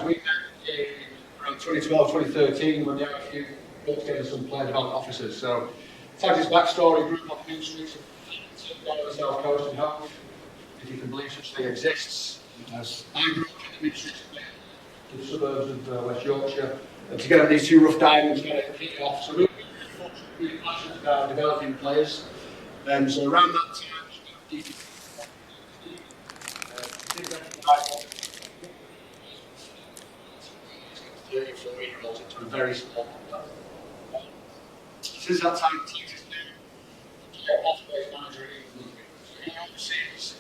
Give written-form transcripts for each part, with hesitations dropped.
tags, we met in around 2012, 2013 when the RFU put together some player development officers. So tags' backstory grew up on the Main Streets down on the South Coast in Hull, if you can believe such thing exists. As I grew up in the Main Streets of the suburbs of West Yorkshire, and together these two rough diamonds kind of kicked off. So we were really passionate about developing players. So around that time, into a very small club. Since that time, Tags is new off-base manager in England. So he oversees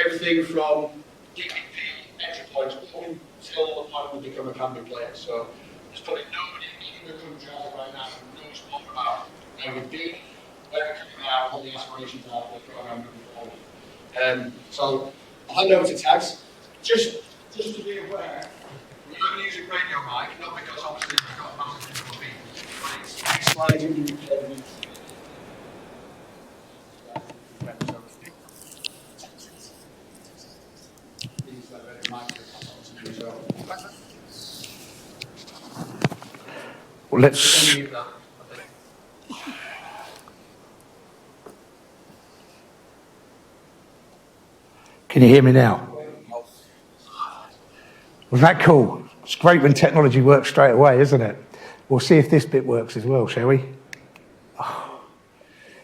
everything from DPP, entry points, until the point we become a camping player. So there's probably nobody in the country right now who knows more about where we've been, where we're coming out, what the aspirations are for the programme moving forward. So I'll hand over to Tags. Just to be aware, we're not going to use a radio mic, not because obviously we've got a massive number of people, but it's sliding. Well, let's. Can you hear me now? Was that cool? It's great when technology works straight away, isn't it? We'll see if this bit works as well, shall we? Oh.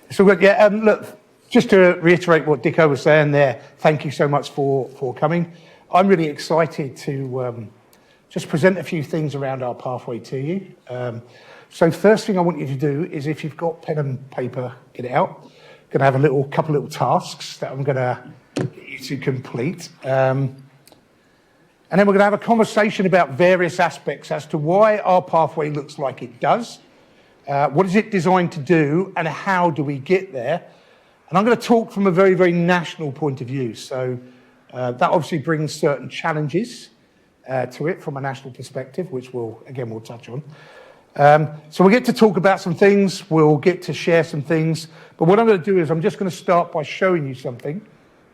It's all good. Yeah, look, just to reiterate what Dicko was saying there, thank you so much for coming. I'm really excited to just present a few things around our pathway to you. So first thing I want you to do is, if you've got pen and paper, get it out. I'm going to have a couple little tasks that I'm going to get you to complete. And then we're going to have a conversation about various aspects as to why our pathway looks like it does, what is it designed to do, and how do we get there. And I'm going to talk from a very, very national point of view. So that obviously brings certain challenges to it from a national perspective, which we'll touch on. So we'll get to talk about some things, we'll get to share some things, but what I'm going to do is I'm just going to start by showing you something.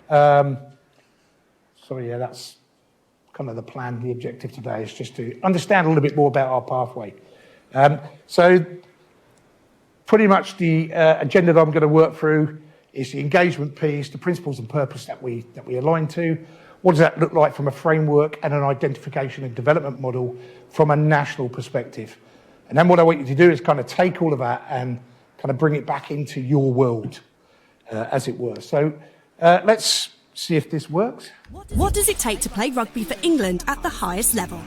So yeah, that's kind of the plan, the objective today is just to understand a little bit more about our pathway. So pretty much the agenda that I'm going to work through is the engagement piece, the principles and purpose that we align to. What does that look like from a framework and an identification and development model from a national perspective? And then what I want you to do is kind of take all of that and kind of bring it back into your world, as it were. So let's see if this works. What does it take to play rugby for England at the highest level?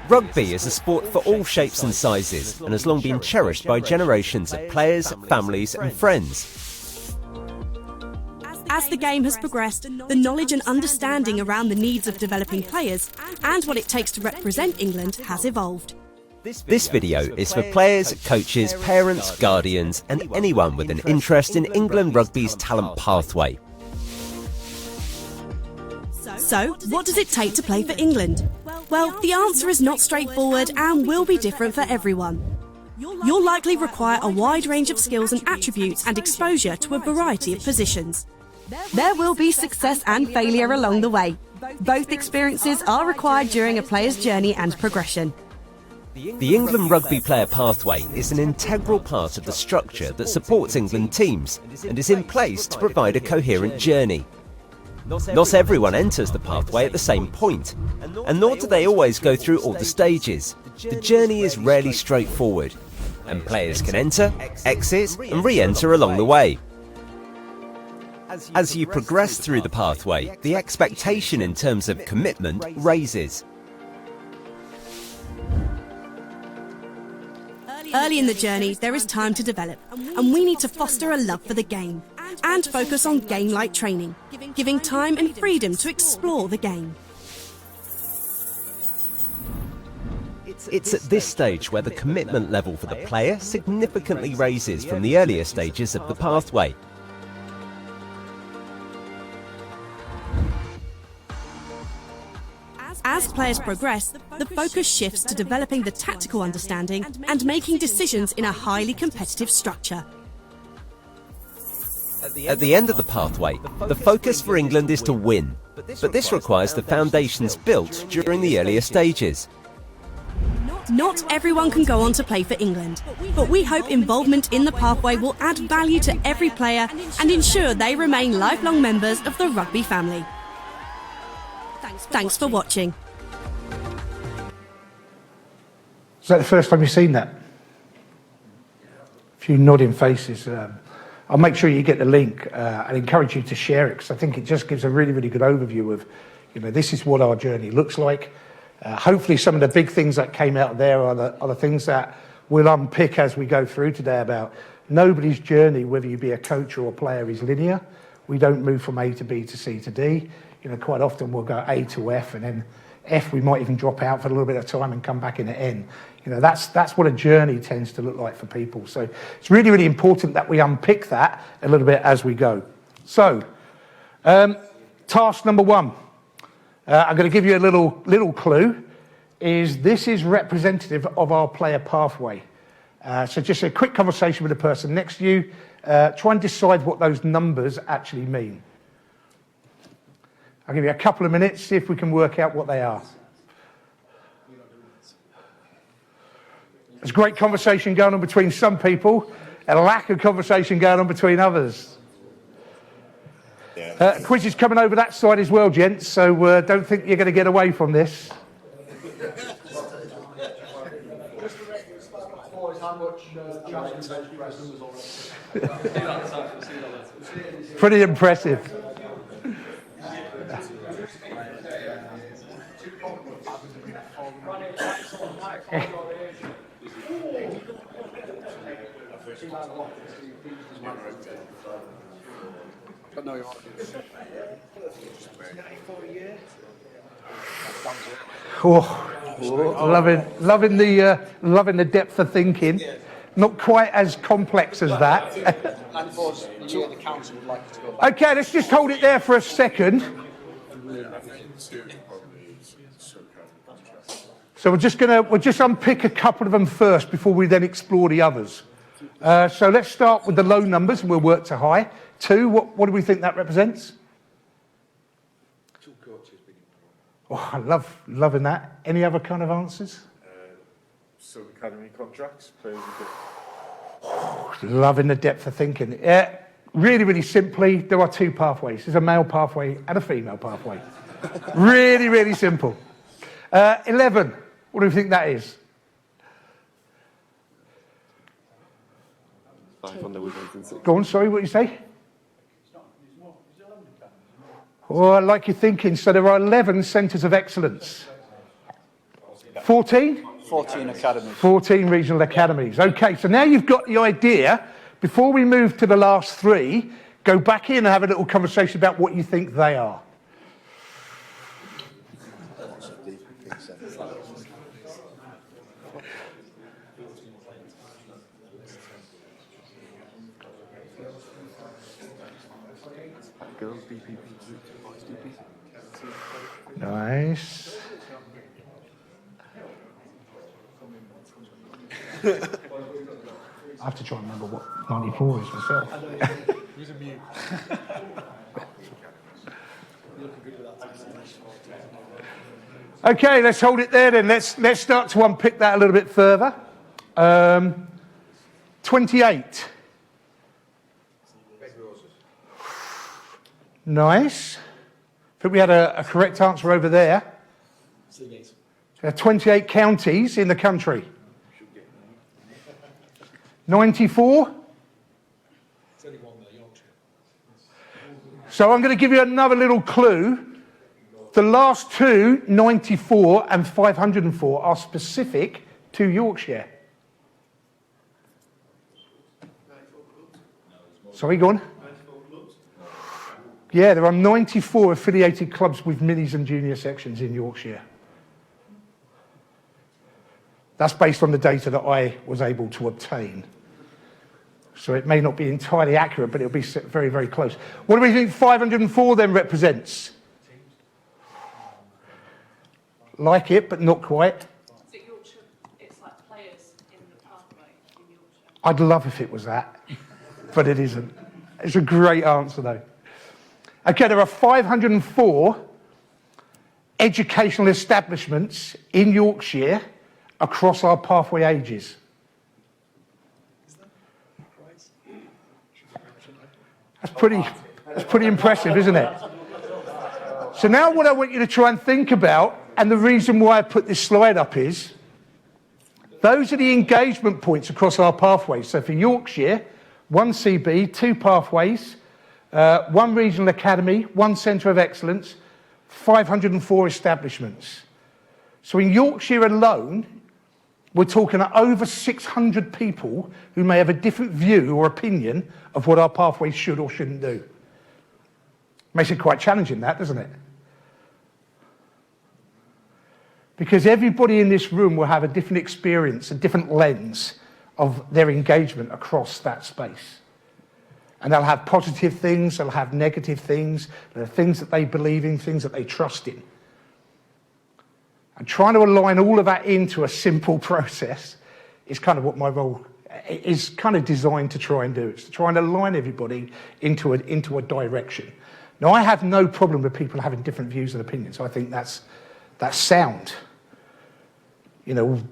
Rugby is a sport for all shapes and sizes and has long been cherished by generations of players, families and friends. As the game has progressed, the knowledge and understanding around the needs of developing players and what it takes to represent England has evolved. This video is for players, coaches, parents, guardians and anyone with an interest in England Rugby's talent pathway. So, what does it take to play for England? Well, the answer is not straightforward and will be different for everyone. You'll likely require a wide range of skills and attributes and exposure to a variety of positions. There will be success and failure along the way. Both experiences are required during a player's journey and progression. The England Rugby player pathway is an integral part of the structure that supports England teams and is in place to provide a coherent journey. Not everyone enters the pathway at the same point, and nor do they always go through all the stages. The journey is rarely straightforward, and players can enter, exit and re-enter along the way. As you progress through the pathway, the expectation in terms of commitment raises. Early in the journey, there is time to develop, and we need to foster a love for the game and focus on game-like training, giving time and freedom to explore the game. It's at this stage where the commitment level for the player significantly raises from the earlier stages of the pathway. As players progress, the focus shifts to developing the tactical understanding and making decisions in a highly competitive structure. At the end of the pathway, the focus for England is to win, but this requires the foundations built during the earlier stages. Not everyone can go on to play for England, but we hope involvement in the pathway will add value to every player and ensure they remain lifelong members of the rugby family. Thanks for watching. Is that the first time you've seen that? A few nodding faces. I'll make sure you get the link. I'd encourage you to share it because I think it just gives a really, really good overview of, this is what our journey looks like. Hopefully some of the big things that came out there are the things that we'll unpick as we go through today about nobody's journey, whether you be a coach or a player, is linear. We don't move from A to B to C to D. Quite often we'll go A to F, and then F we might even drop out for a little bit of time and come back in at N. That's what a journey tends to look like for people. So it's really, really important that we unpick that a little bit as we go. So, task number one. I'm going to give you a little clue. This is representative of our player pathway. So just a quick conversation with the person next to you. Try and decide what those numbers actually mean. I'll give you a couple of minutes, see if we can work out what they are. There's great conversation going on between some people, and a lack of conversation going on between others. Quiz is coming over that side as well, gents, so don't think you're going to get away from this. Pretty impressive. Loving the depth of thinking. Not quite as complex as that. Okay, let's just hold it there for a second. So we'll just unpick a couple of them first before we then explore the others. So let's start with the low numbers and we'll work to high. 2, what do we think that represents? Oh, I loving that. Any other kind of answers? Some academy contracts. Loving the depth of thinking. Really, really simply, there are 2 pathways. There's a male pathway and a female pathway. Really, really simple. 11, what do we think that is? 5 on the weekends and 6. Go on, sorry, what you say? Oh, I like your thinking. So there are 11 centres of excellence. 14? 14 academies. 14 regional academies. Okay, so now you've got the idea. Before we move to the last 3, go back in and have a little conversation about what you think they are. Nice. I have to try and remember what 94 is myself. Use a mute. Okay, let's hold it there then. Let's start to unpick that a little bit further. 28. Nice. I think we had a correct answer over there. 28 counties in the country. 94. So I'm going to give you another little clue. The last 2, 94 and 504, are specific to Yorkshire. Sorry, go on. Yeah, there are 94 affiliated clubs with minis and junior sections in Yorkshire. That's based on the data that I was able to obtain. So it may not be entirely accurate, but it'll be very, very close. What do we think 504 then represents? like it, but not quite. Is it Yorkshire? It's like players in the pathway in Yorkshire. I'd love if it was that, but it isn't. It's a great answer, though. Okay, there are 504 educational establishments in Yorkshire across our pathway ages. That's pretty impressive, isn't it? So now what I want you to try and think about, and the reason why I put this slide up is, those are the engagement points across our pathways. So for Yorkshire, 1 CB, 2 pathways, 1 regional academy, 1 centre of excellence, 504 establishments. So in Yorkshire alone, we're talking over 600 people who may have a different view or opinion of what our pathways should or shouldn't do. Makes it quite challenging, that, doesn't it? Because everybody in this room will have a different experience, a different lens of their engagement across that space. And they'll have positive things, they'll have negative things, there are things that they believe in, things that they trust in. And trying to align all of that into a simple process is kind of what my role is kind of designed to try and do. It's to try and align everybody into a direction. Now, I have no problem with people having different views and opinions. I think that's sound. You know,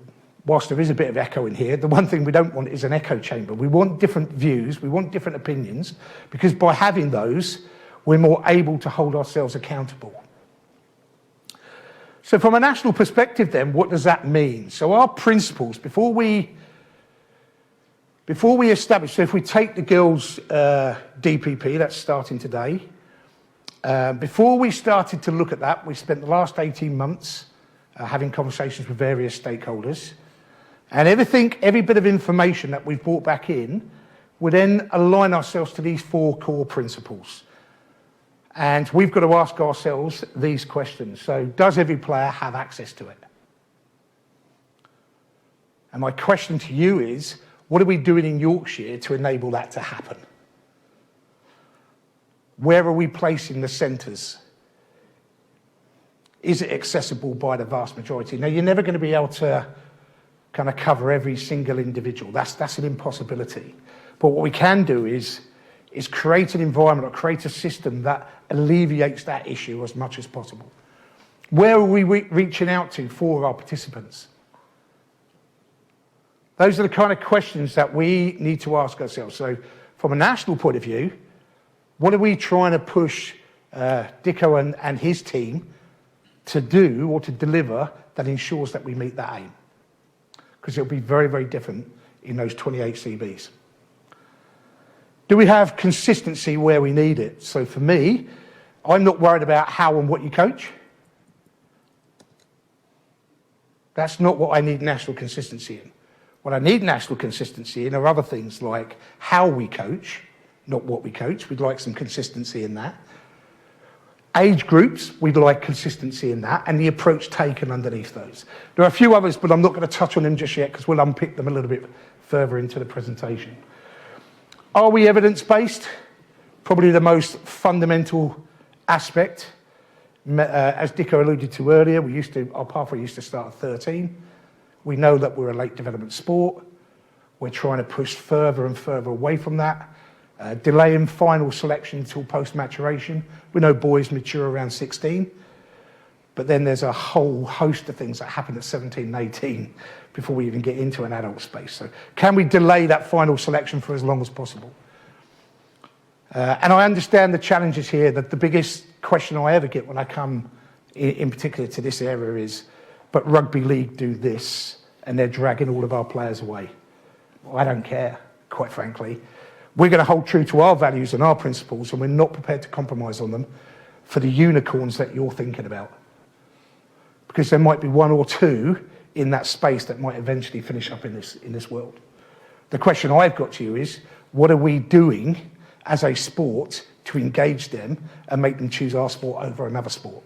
whilst there is a bit of echo in here, the one thing we don't want is an echo chamber. We want different views, we want different opinions, because by having those, we're more able to hold ourselves accountable. So from a national perspective then, what does that mean? So our principles, before we establish, so if we take the girls' DPP, that's starting today, before we started to look at that, we spent the last 18 months having conversations with various stakeholders. And every bit of information that we've brought back in, we then align ourselves to these 4 core principles. And we've got to ask ourselves these questions. So, does every player have access to it? And my question to you is, what are we doing in Yorkshire to enable that to happen? Where are we placing the centres? Is it accessible by the vast majority? Now, you're never going to be able to kind of cover every single individual. That's an impossibility. But what we can do is create an environment or create a system that alleviates that issue as much as possible. Where are we reaching out to for our participants? Those are the kind of questions that we need to ask ourselves. So from a national point of view, what are we trying to push Dicko and his team to do or to deliver that ensures that we meet that aim? Because it'll be very, very different in those 28 CBs. Do we have consistency where we need it? So for me, I'm not worried about how and what you coach. That's not what I need national consistency in. What I need national consistency in are other things like how we coach, not what we coach. We'd like some consistency in that. Age groups, we'd like consistency in that, and the approach taken underneath those. There are a few others, but I'm not going to touch on them just yet because we'll unpick them a little bit further into the presentation. Are we evidence-based? Probably the most fundamental aspect. As Dicko alluded to earlier, our pathway used to start at 13. We know that we're a late development sport. We're trying to push further and further away from that. Delaying final selection until post-maturation. We know boys mature around 16, but then there's a whole host of things that happen at 17 and 18 before we even get into an adult space. So can we delay that final selection for as long as possible? And I understand the challenges here, that the biggest question I ever get when I come in particular to this area is, but rugby league do this and they're dragging all of our players away. Well, I don't care, quite frankly. We're going to hold true to our values and our principles, and we're not prepared to compromise on them for the unicorns that you're thinking about. Because there might be 1 or 2 in that space that might eventually finish up in this world. The question I've got to you is, what are we doing as a sport to engage them and make them choose our sport over another sport?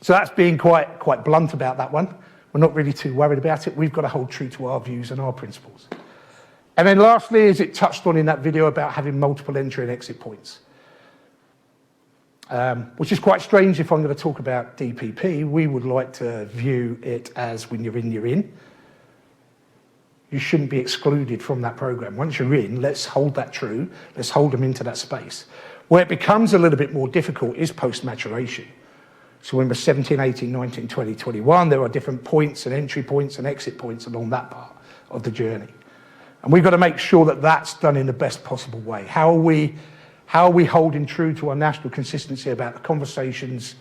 So that's being quite blunt about that one. We're not really too worried about it. We've got to hold true to our views and our principles. And then lastly, as it touched on in that video about having multiple entry and exit points. which is quite strange if I'm going to talk about DPP. We would like to view it as when you're in, you're in. You shouldn't be excluded from that program. Once you're in, let's hold that true. Let's hold them into that space. Where it becomes a little bit more difficult is post-maturation. So when we're 17, 18, 19, 20, 21, there are different points and entry points and exit points along that part of the journey. And we've got to make sure that that's done in the best possible way. How are we holding true to our national consistency about the conversations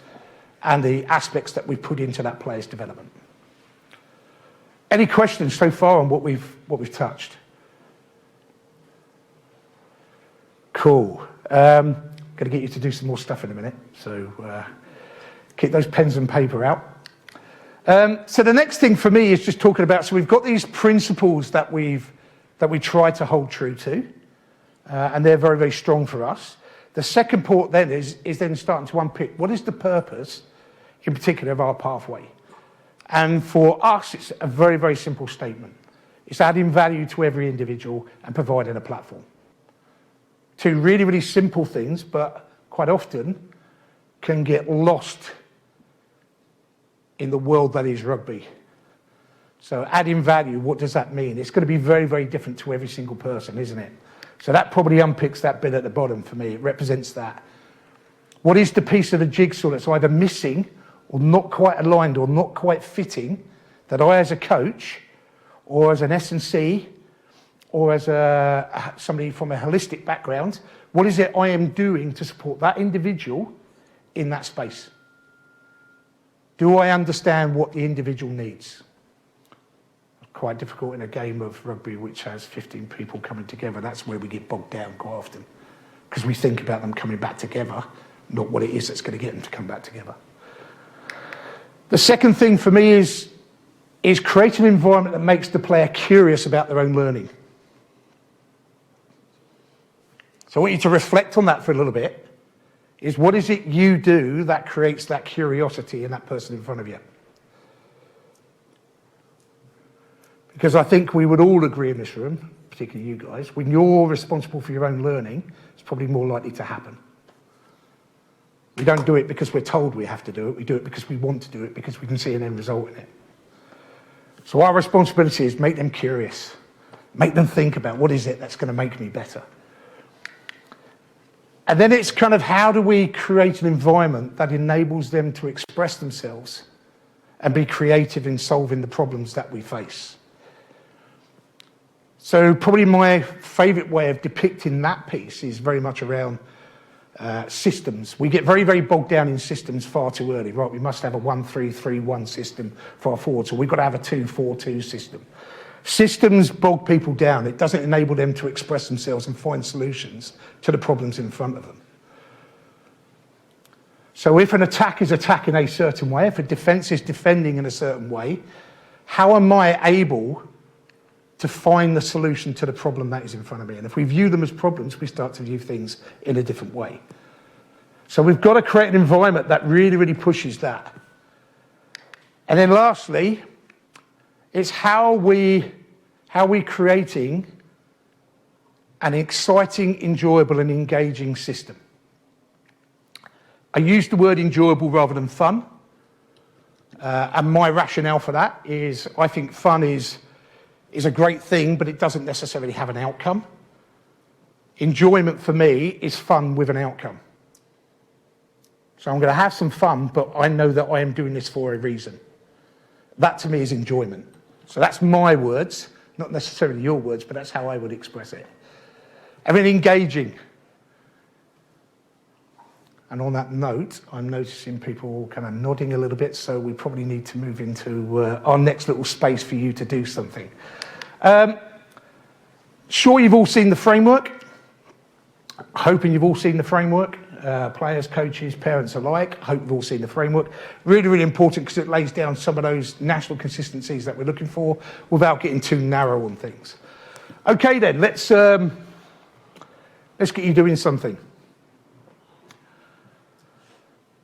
and the aspects that we put into that player's development? Any questions so far on what we've touched? Cool. Going to get you to do some more stuff in a minute, so keep those pens and paper out. So the next thing for me is just talking about, so we've got these principles that we try to hold true to, and they're very, very strong for us. The second part then is then starting to unpick what is the purpose, in particular, of our pathway. And for us, it's a very, very simple statement. It's adding value to every individual and providing a platform. Two really, really simple things, but quite often can get lost in the world that is rugby. So adding value, what does that mean? It's going to be very, very different to every single person, isn't it? So that probably unpicks that bit at the bottom for me. It represents that. What is the piece of the jigsaw that's either missing or not quite aligned or not quite fitting that I as a coach or as an S&C or as somebody from a holistic background, what is it I am doing to support that individual in that space? Do I understand what the individual needs? Quite difficult in a game of rugby which has 15 people coming together. That's where we get bogged down quite often, because we think about them coming back together, not what it is that's going to get them to come back together. The second thing for me is create an environment that makes the player curious about their own learning. So I want you to reflect on that for a little bit. Is what is it you do that creates that curiosity in that person in front of you? Because I think we would all agree in this room, particularly you guys, when you're responsible for your own learning, it's probably more likely to happen. We don't do it because we're told we have to do it. We do it because we want to do it, because we can see an end result in it. So our responsibility is make them curious. Make them think about what is it that's going to make me better. And then it's kind of how do we create an environment that enables them to express themselves and be creative in solving the problems that we face. So probably my favourite way of depicting that piece is very much around systems. We get very, very bogged down in systems far too early, right? We must have a 1-3-3-1 system for our forwards, or we've got to have a 2-4-2 system. Systems bog people down. It doesn't enable them to express themselves and find solutions to the problems in front of them. So if an attack is attacking a certain way, if a defence is defending in a certain way, how am I able to find the solution to the problem that is in front of me? And if we view them as problems, we start to view things in a different way. So we've got to create an environment that really, really pushes that. And then lastly, it's how we creating an exciting, enjoyable and engaging system. I use the word enjoyable rather than fun. And my rationale for that is I think fun is a great thing, but it doesn't necessarily have an outcome. Enjoyment for me is fun with an outcome. So I'm going to have some fun, but I know that I am doing this for a reason. That to me is enjoyment. So that's my words, not necessarily your words, but that's how I would express it. And then engaging. And on that note, I'm noticing people kind of nodding a little bit, so we probably need to move into our next little space for you to do something. Sure, you've all seen the framework. Hoping you've all seen the framework. Players, coaches, parents alike. Hope you've all seen the framework. Really, really important because it lays down some of those national consistencies that we're looking for without getting too narrow on things. Okay then, let's get you doing something.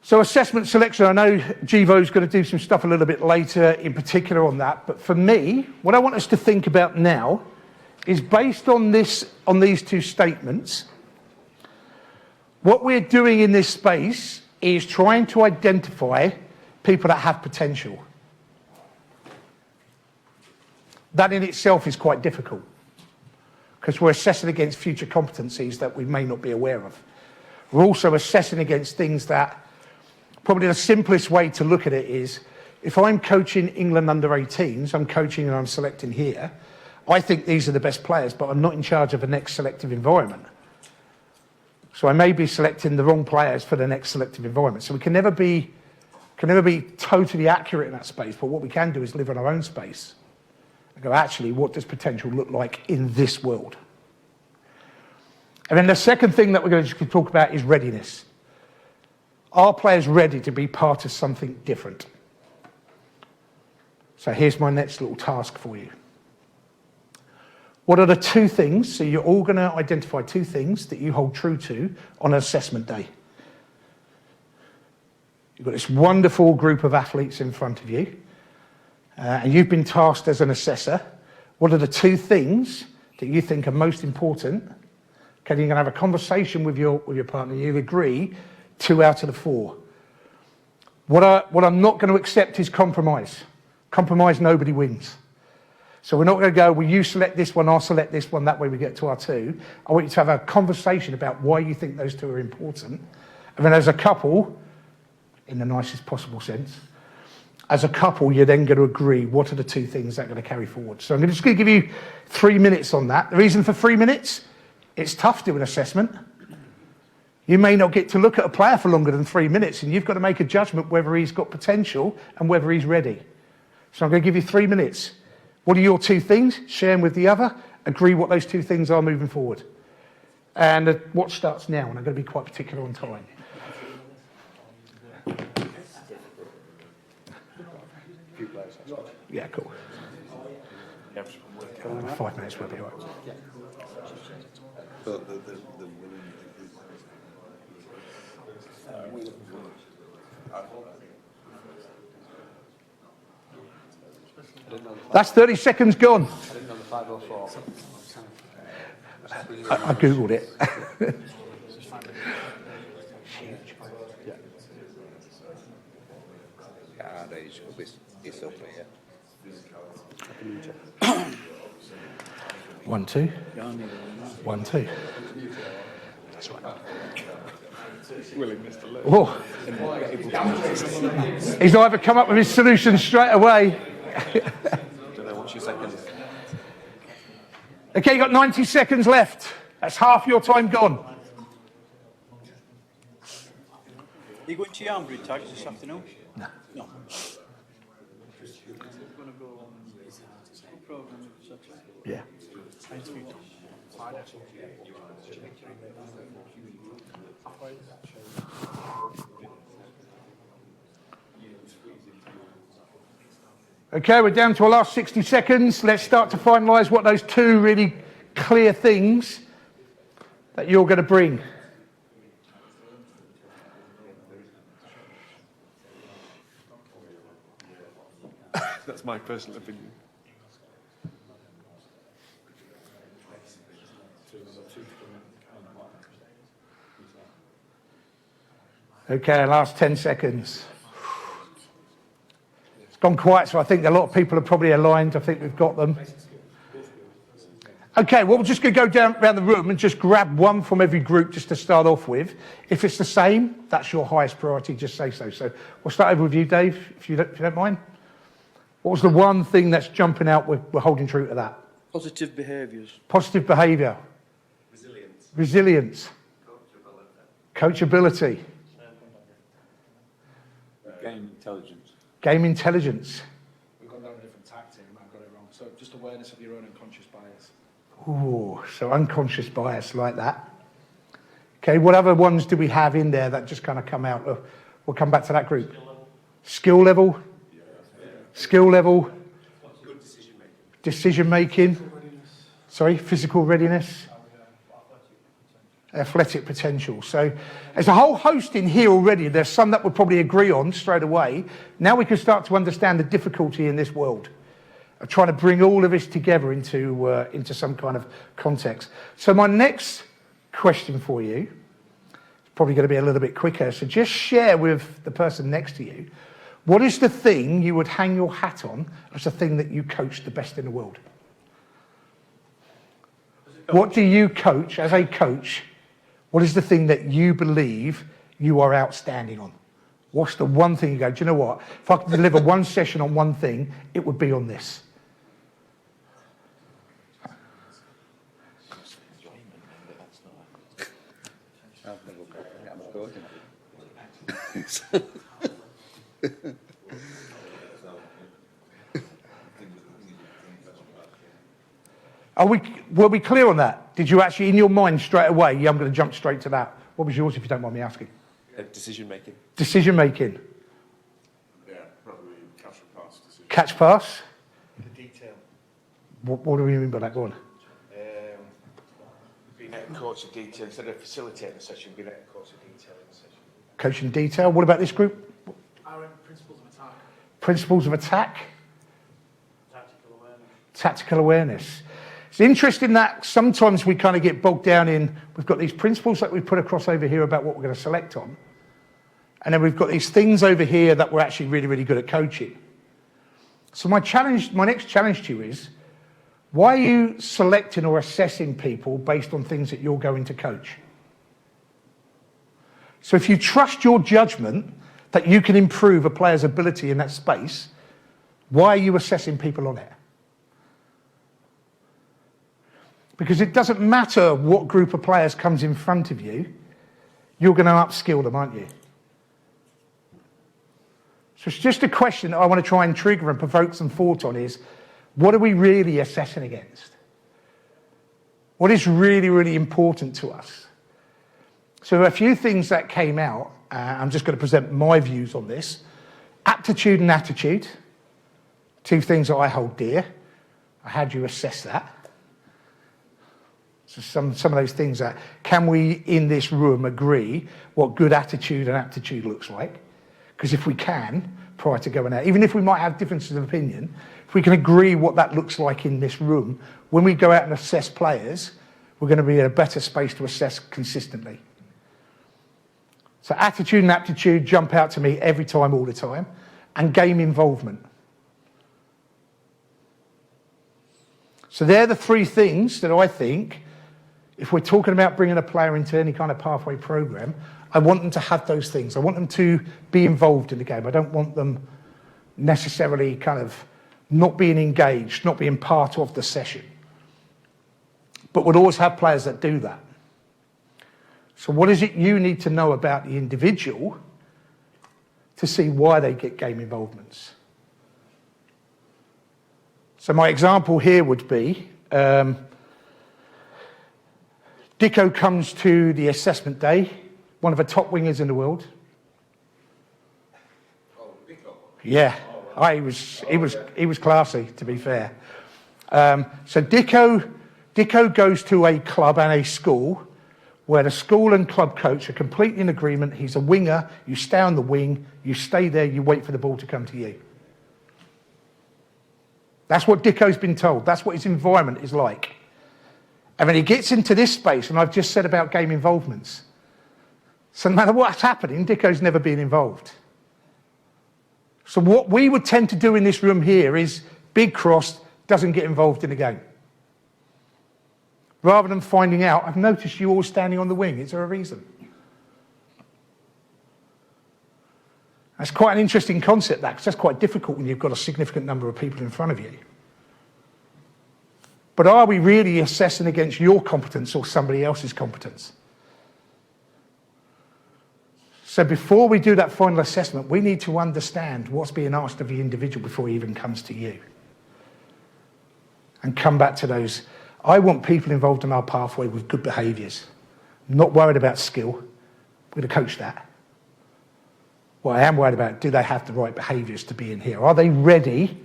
So assessment selection, I know Jivo's going to do some stuff a little bit later in particular on that, but for me, what I want us to think about now is based on these two statements, What we're doing in this space is trying to identify people that have potential. That in itself is quite difficult because we're assessing against future competencies that we may not be aware of. We're also assessing against things that, probably the simplest way to look at it is, if I'm coaching England under 18s, I'm coaching and I'm selecting here, I think these are the best players, but I'm not in charge of the next selective environment. So I may be selecting the wrong players for the next selective environment. So we can never be totally accurate in that space, but what we can do is live in our own space and go, actually, what does potential look like in this world? And then the second thing that we're going to talk about is readiness. Are players ready to be part of something different? So here's my next little task for you. What are the two things, so you're all going to identify two things that you hold true to on assessment day. You've got this wonderful group of athletes in front of you, and you've been tasked as an assessor. What are the two things that you think are most important? Okay, you're going to have a conversation with your partner. You agree 2 out of the 4. What I'm not going to accept is compromise. Compromise, nobody wins. So we're not going to go, well, you select this one, I'll select this one, that way we get to our 2. I want you to have a conversation about why you think those 2 are important. And then as a couple, in the nicest possible sense, as a couple, you're then going to agree what are the 2 things that are going to carry forward. So I'm just going to give you 3 minutes on that. The reason for 3 minutes, it's tough doing assessment. You may not get to look at a player for longer than 3 minutes, and you've got to make a judgment whether he's got potential and whether he's ready. So I'm going to give you 3 minutes. What are your 2 things? Share them with the other. Agree what those 2 things are moving forward. And what starts now? And I'm going to be quite particular on time. Yeah, cool. 5 minutes will be all right. That's 30 seconds gone. I googled it. One, two. 1, 2. That's right. Oh. He's either come up with his solution straight away. Okay, you've got 90 seconds left. That's half your time gone. You going to Yarnbury tags this afternoon? No. No. Yeah. Okay, we're down to our last 60 seconds. Let's start to finalise what those 2 really clear things that you're going to bring. That's my personal opinion. Okay, last 10 seconds. It's gone quiet, so I think a lot of people are probably aligned. I think we've got them. Okay, well, we're just going to go down around the room and just grab one from every group just to start off with. If it's the same, that's your highest priority, just say so. So we'll start over with you, Dave, if you don't mind. What was the one thing that's jumping out we're holding true to that? Positive behaviours. Positive behaviour. Resilience. Coachability. Game intelligence. Game intelligence. We've gone down a different tactic and I've got it wrong. So just awareness of your own unconscious bias. Ooh, so unconscious bias, like that. Okay, what other ones do we have in there that just kind of come out? We'll come back to that group. Skill level. Skill level. Good decision-making. Decision-making. Sorry, physical readiness. Athletic potential. So there's a whole host in here already. There's some that we'll probably agree on straight away. Now we can start to understand the difficulty in this world of trying to bring all of this together into some kind of context. So my next question for you is probably going to be a little bit quicker. So just share with the person next to you, what is the thing you would hang your hat on as the thing that you coach the best in the world? What do you coach as a coach? What is the thing that you believe you are outstanding on? What's the one thing you go, do you know what? If I could deliver one session on one thing, it would be on this. Were we clear on that? Did you actually, in your mind straight away, yeah, I'm going to jump straight to that. What was yours, if you don't mind me asking? Decision making. Decision making. Yeah, probably catch or pass decision. Catch pass. The detail. What do we mean by that? Go on. Being able to coach the detail instead of facilitating the session, being able to coach the detail in the session. Coaching detail. What about this group? Our principles of attack. Principles of attack. Tactical awareness. Tactical awareness. It's interesting that sometimes we kind of get bogged down in, we've got these principles that we put across over here about what we're going to select on. And then we've got these things over here that we're actually really, really good at coaching. So my next challenge to you is, why are you selecting or assessing people based on things that you're going to coach? So if you trust your judgment that you can improve a player's ability in that space, why are you assessing people on it? Because it doesn't matter what group of players comes in front of you, you're going to upskill them, aren't you? So it's just a question that I want to try and trigger and provoke some thought on is, what are we really assessing against? What is really, really important to us? So a few things that came out, I'm just going to present my views on this. Aptitude and attitude, two things that I hold dear. How do you assess that? So some of those things that, can we in this room agree what good attitude and aptitude looks like? Because if we can, prior to going out, even if we might have differences of opinion, if we can agree what that looks like in this room, when we go out and assess players, we're going to be in a better space to assess consistently. So attitude and aptitude jump out to me every time, all the time. And game involvement. So they're the three things that I think, if we're talking about bringing a player into any kind of pathway program, I want them to have those things. I want them to be involved in the game. I don't want them necessarily kind of not being engaged, not being part of the session. But we'll always have players that do that. So what is it you need to know about the individual to see why they get game involvements? So my example here would be, Dicko comes to the assessment day, one of the top wingers in the world. Oh, Dicko. Yeah, he was classy, to be fair. So Dicko goes to a club and a school where the school and club coach are completely in agreement. He's a winger, you stay on the wing, you stay there, you wait for the ball to come to you. That's what Dicko's been told. That's what his environment is like. And then he gets into this space, and I've just said about game involvements. So no matter what's happening, Dicko's never been involved. So what we would tend to do in this room here is Big Cross doesn't get involved in the game. Rather than finding out, I've noticed you all standing on the wing. Is there a reason? That's quite an interesting concept, that, because that's quite difficult when you've got a significant number of people in front of you. But are we really assessing against your competence or somebody else's competence? So before we do that final assessment, we need to understand what's being asked of the individual before he even comes to you. And come back to those. I want people involved in our pathway with good behaviours. I'm not worried about skill. We're going to coach that. What I am worried about, do they have the right behaviours to be in here? Are they ready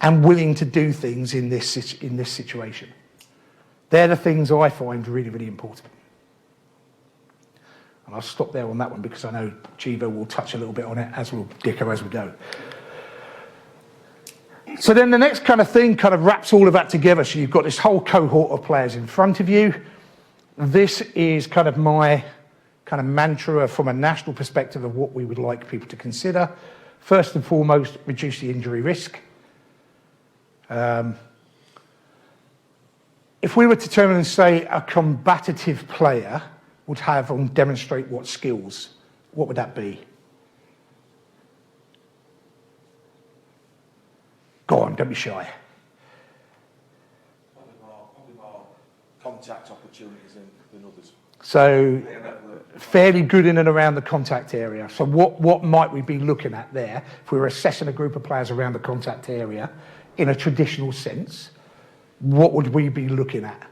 and willing to do things in this situation? They're the things I find really, really important. And I'll stop there on that one because I know Jivo will touch a little bit on it, as will Dicko as we go. So then the next kind of thing kind of wraps all of that together. So you've got this whole cohort of players in front of you. This is kind of my kind of mantra from a national perspective of what we would like people to consider. First and foremost, reduce the injury risk. If we were to turn and say a combative player would have and demonstrate what skills, what would that be? Go on, don't be shy. Probably more contact opportunities than others. So fairly good in and around the contact area. So what might we be looking at there if we were assessing a group of players around the contact area in a traditional sense? What would we be looking at?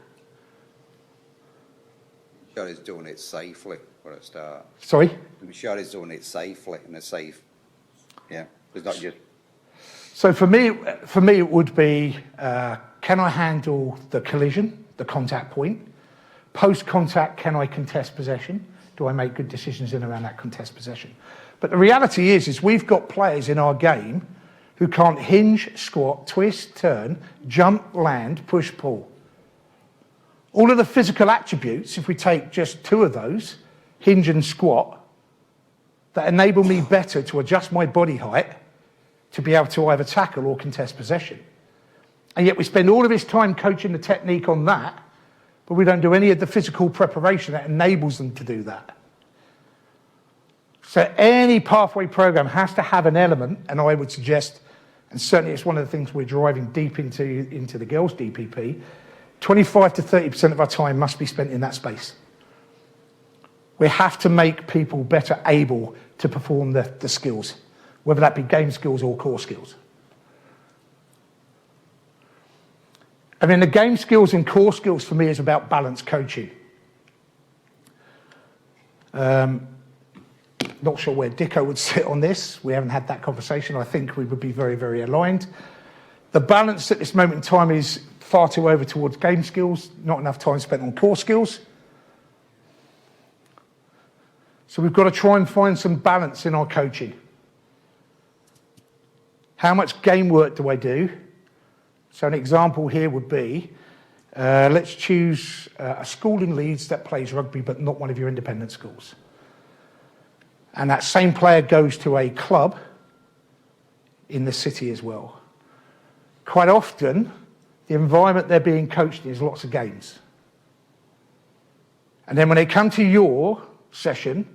Sure he's doing it safely for a start. Sorry? To be sure he's doing it safely in a safe, yeah. It's not just... So for me it would be, can I handle the collision, the contact point? Post-contact, can I contest possession? Do I make good decisions in and around that contest possession? But the reality is we've got players in our game who can't hinge, squat, twist, turn, jump, land, push, pull. All of the physical attributes, if we take just two of those, hinge and squat, that enable me better to adjust my body height to be able to either tackle or contest possession. And yet we spend all of this time coaching the technique on that, but we don't do any of the physical preparation that enables them to do that. So any pathway program has to have an element, and I would suggest, and certainly it's one of the things we're driving deep into the girls' DPP, 25 to 30% of our time must be spent in that space. We have to make people better able to perform the skills, whether that be game skills or core skills. I mean, the game skills and core skills for me is about balanced coaching. Not sure where Dicko would sit on this. We haven't had that conversation. I think we would be very, very aligned. The balance at this moment in time is far too over towards game skills, not enough time spent on core skills. So we've got to try and find some balance in our coaching. How much game work do I do? So an example here would be, let's choose a school in Leeds that plays rugby but not one of your independent schools. And that same player goes to a club in the city as well. Quite often, the environment they're being coached in is lots of games. And then when they come to your session,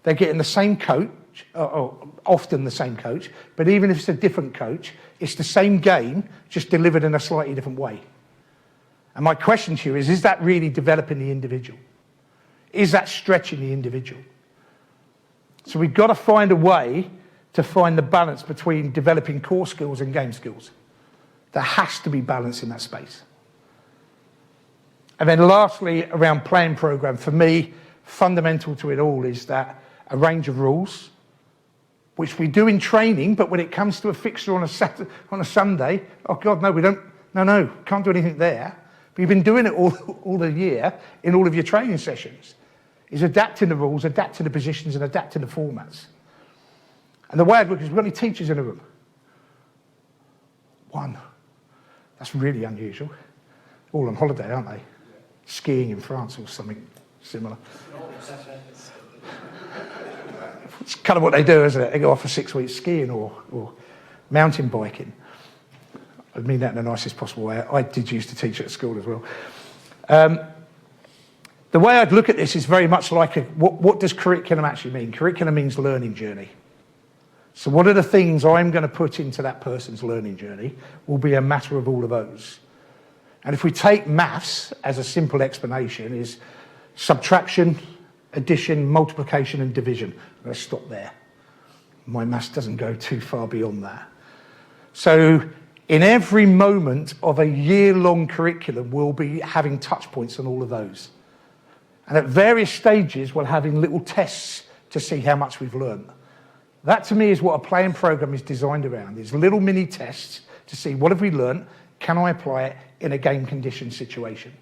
they're getting the same coach, often the same coach, but even if it's a different coach, it's the same game, just delivered in a slightly different way. And my question to you is that really developing the individual? Is that stretching the individual? So we've got to find a way to find the balance between developing core skills and game skills. There has to be balance in that space. And then lastly, around playing program, for me, fundamental to it all is that a range of rules, which we do in training, but when it comes to a fixture on a Sunday, oh God, no, we don't, no, can't do anything there. But you've been doing it all the year in all of your training sessions, is adapting the rules, adapting the positions, and adapting the formats. And the way I'd look is, we've got any teachers in the room? One. That's really unusual. All on holiday, aren't they? Skiing in France or something similar. It's kind of what they do, isn't it? They go off for 6 weeks skiing or mountain biking. I mean that in the nicest possible way. I did used to teach at school as well. The way I'd look at this is very much like what does curriculum actually mean? Curriculum means learning journey. So what are the things I'm going to put into that person's learning journey will be a matter of all of those. And if we take maths as a simple explanation, is subtraction, addition, multiplication and division. I'm going to stop there. My maths doesn't go too far beyond that. So in every moment of a year-long curriculum, we'll be having touch points on all of those. And at various stages, we're having little tests to see how much we've learned. That to me is what a playing program is designed around, is little mini tests to see what have we learned, can I apply it in a game condition situation?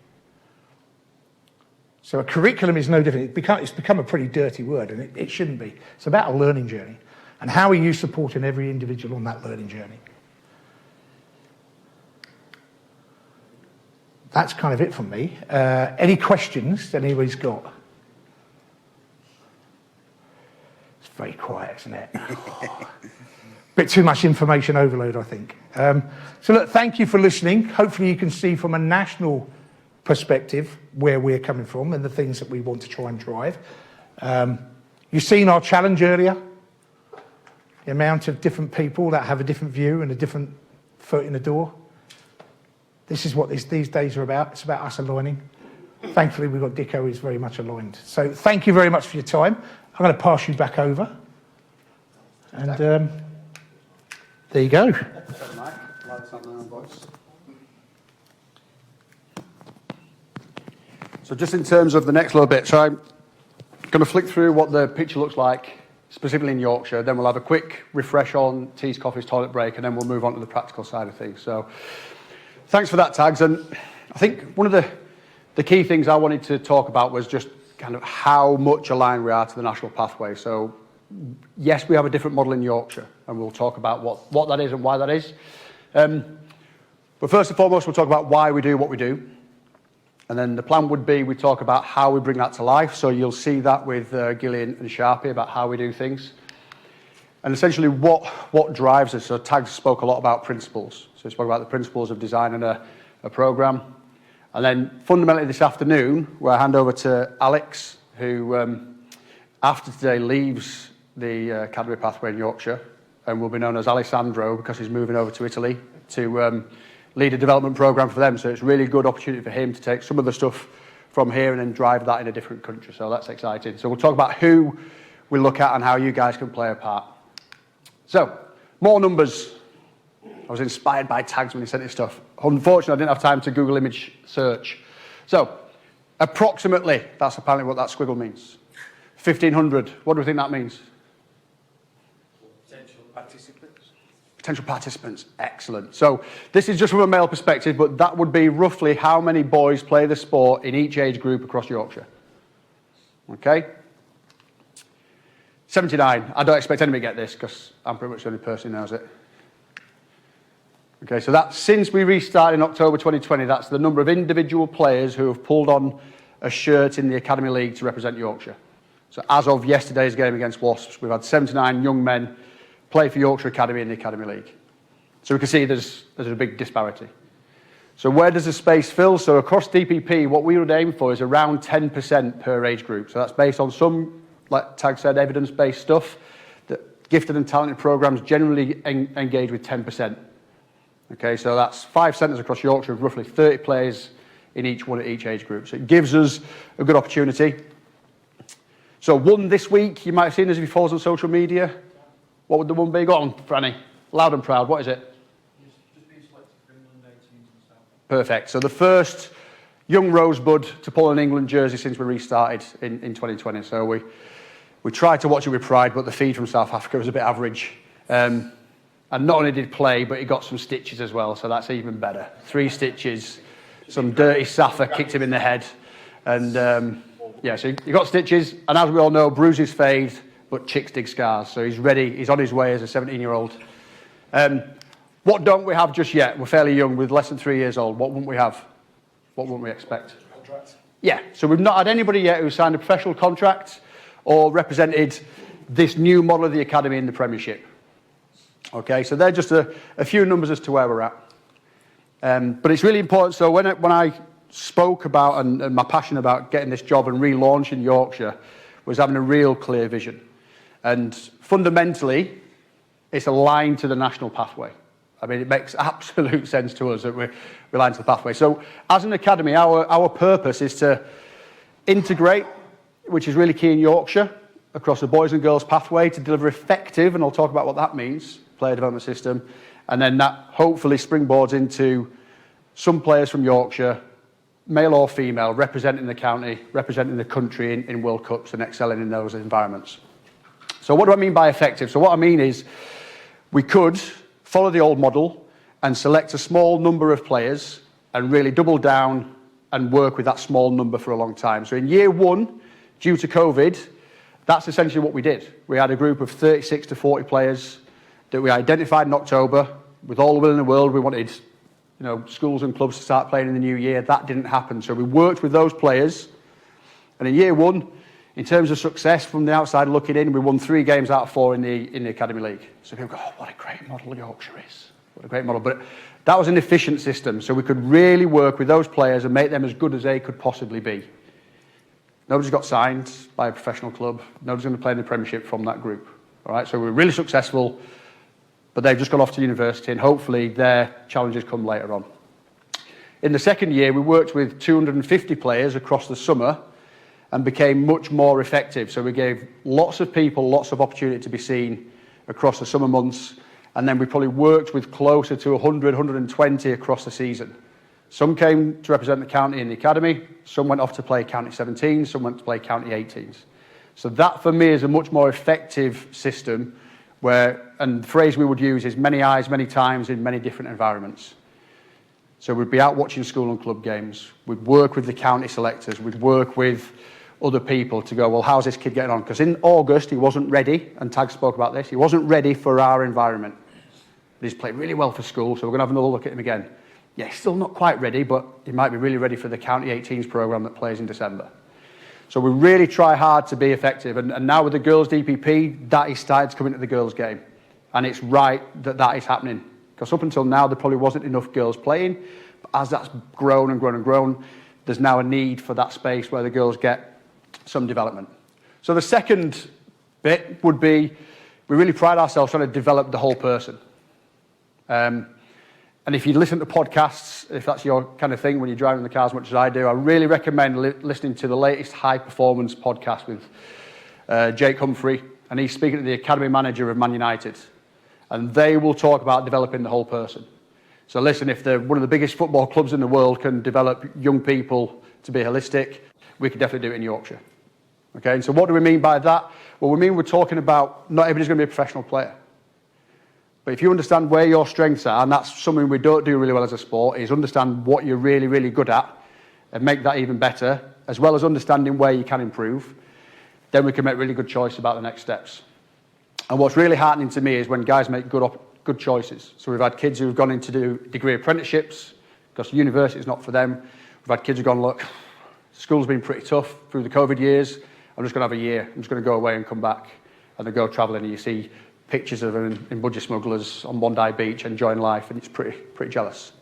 So a curriculum is no different. It's become a pretty dirty word, and it shouldn't be. It's about a learning journey. And how are you supporting every individual on that learning journey? That's kind of it from me. Any questions that anybody's got? It's very quiet, isn't it? Bit too much information overload, I think. So look, thank you for listening. Hopefully you can see from a national perspective where we're coming from and the things that we want to try and drive. You've seen our challenge earlier. The amount of different people that have a different view and a different foot in the door. This is what these days are about. It's about us aligning. Thankfully, we've got Dicko who's very much aligned. So thank you very much for your time. I'm going to pass you back over. And there you go. So just in terms of the next little bit, so I'm going to flick through what the picture looks like, specifically in Yorkshire. Then we'll have a quick refresh on teas, coffees, toilet break, and then we'll move on to the practical side of things. So thanks for that, Tags. And I think one of the key things I wanted to talk about was just kind of how much aligned we are to the national pathway. So yes, we have a different model in Yorkshire, and we'll talk about what that is and why that is. But first and foremost, we'll talk about why we do what we do. And then the plan would be we talk about how we bring that to life. So you'll see that with Gillian and Sharpie about how we do things. And essentially what drives us. So Tags spoke a lot about principles. So he spoke about the principles of designing a programme. And then fundamentally this afternoon, where I hand over to Alex, who after today leaves the Academy Pathway in Yorkshire and will be known as Alessandro because he's moving over to Italy to lead a development programme for them. So it's a really good opportunity for him to take some of the stuff from here and then drive that in a different country. So that's exciting. So we'll talk about who we look at and how you guys can play a part. So, more numbers. I was inspired by Tags when he sent his stuff. Unfortunately, I didn't have time to Google image search. So, approximately, that's apparently what that squiggle means. 1,500. What do we think that means? Potential participants. Excellent. So this is just from a male perspective, but that would be roughly how many boys play the sport in each age group across Yorkshire. Okay? 79. I don't expect anybody to get this because I'm pretty much the only person who knows it. Okay, so that's since we restarted in October 2020, that's the number of individual players who have pulled on a shirt in the Academy League to represent Yorkshire. So as of yesterday's game against Wasps, we've had 79 young men play for Yorkshire Academy in the Academy League. So we can see there's a big disparity. So where does the space fill? So across DPP, what we would aim for is around 10% per age group. So that's based on some, like Tag said, evidence-based stuff, that gifted and talented programmes generally engage with 10%. Okay, so that's 5 centres across Yorkshire with roughly 30 players in each one at each age group. So it gives us a good opportunity. So one this week, you might have seen us if you follow us on social media. What would the one be? Go on, Franny. Loud and proud. What is it? Just being selected for England 18s and stuff. Perfect. So the first young rosebud to pull an England jersey since we restarted in 2020. So we tried to watch it with pride, but the feed from South Africa was a bit average. And not only did he play, but he got some stitches as well, so that's even better. 3 stitches, some dirty Safa kicked him in the head. And yeah, so he got stitches. And as we all know, bruises fade, but chicks dig scars. So he's ready. He's on his way as a 17-year-old. What don't we have just yet? We're fairly young, with less than 3 years old. What wouldn't we have? What wouldn't we expect? Contract. Yeah, so we've not had anybody yet who signed a professional contract or represented this new model of the academy in the Premiership. Okay, so they're just a few numbers as to where we're at. But it's really important. So when I spoke about and my passion about getting this job and relaunching Yorkshire was having a real clear vision. And fundamentally, it's aligned to the national pathway. I mean, it makes absolute sense to us that we're aligned to the pathway. So as an academy, our purpose is to integrate, which is really key in Yorkshire, across the boys and girls pathway to deliver effective, and I'll talk about what that means, player development system, and then that hopefully springboards into some players from Yorkshire, male or female, representing the county, representing the country in World Cups and excelling in those environments. So what do I mean by effective? So what I mean is we could follow the old model and select a small number of players and really double down and work with that small number for a long time. So in year 1, due to COVID, that's essentially what we did. We had a group of 36 to 40 players that we identified in October. With all the will in the world, we wanted schools and clubs to start playing in the new year. That didn't happen. So we worked with those players. And in year 1, In terms of success, from the outside looking in, we won 3 games out of 4 in the Academy League. So people go, oh, what a great model Yorkshire is. What a great model. But that was an efficient system, so we could really work with those players and make them as good as they could possibly be. Nobody's got signed by a professional club. Nobody's going to play in the Premiership from that group. All right, so we're really successful, but they've just gone off to university, and hopefully their challenges come later on. In the second year, we worked with 250 players across the summer and became much more effective. So we gave lots of people lots of opportunity to be seen across the summer months, and then we probably worked with closer to 100, 120 across the season. Some came to represent the county in the academy, some went off to play county 17s, some went to play county 18s. So that for me is a much more effective system where, and the phrase we would use is many eyes, many times in many different environments. So we'd be out watching school and club games, we'd work with the county selectors, we'd work with other people to go, well, how's this kid getting on? Because in August he wasn't ready, and Tag spoke about this, he wasn't ready for our environment. But he's played really well for school, so we're going to have another look at him again. Yeah, he's still not quite ready, but he might be really ready for the County 18s programme that plays in December. So we really try hard to be effective, and now with the girls' DPP, that is started to come into the girls' game. And it's right that that is happening. Because up until now, there probably wasn't enough girls playing, but as that's grown and grown and grown, there's now a need for that space where the girls get some development. So the second bit would be, we really pride ourselves trying to develop the whole person. And if you listen to podcasts, if that's your kind of thing when you're driving in the car as much as I do, I really recommend listening to the latest High Performance podcast with Jake Humphrey, and he's speaking to the academy manager of Man United. And they will talk about developing the whole person. So listen, if one of the biggest football clubs in the world can develop young people to be holistic, we can definitely do it in Yorkshire. Okay, and so what do we mean by that? Well, we mean we're talking about not everybody's going to be a professional player. But if you understand where your strengths are, and that's something we don't do really well as a sport, is understand what you're really, really good at and make that even better, as well as understanding where you can improve, then we can make really good choices about the next steps. And what's really heartening to me is when guys make good choices. So we've had kids who've gone in to do degree apprenticeships, because university is not for them. We've had kids who've gone, look, school's been pretty tough through the COVID years. I'm just going to have a year. I'm just going to go away and come back. And they go travelling, and you see pictures of them in budgie smugglers on Bondi Beach enjoying life, and it's pretty jealous.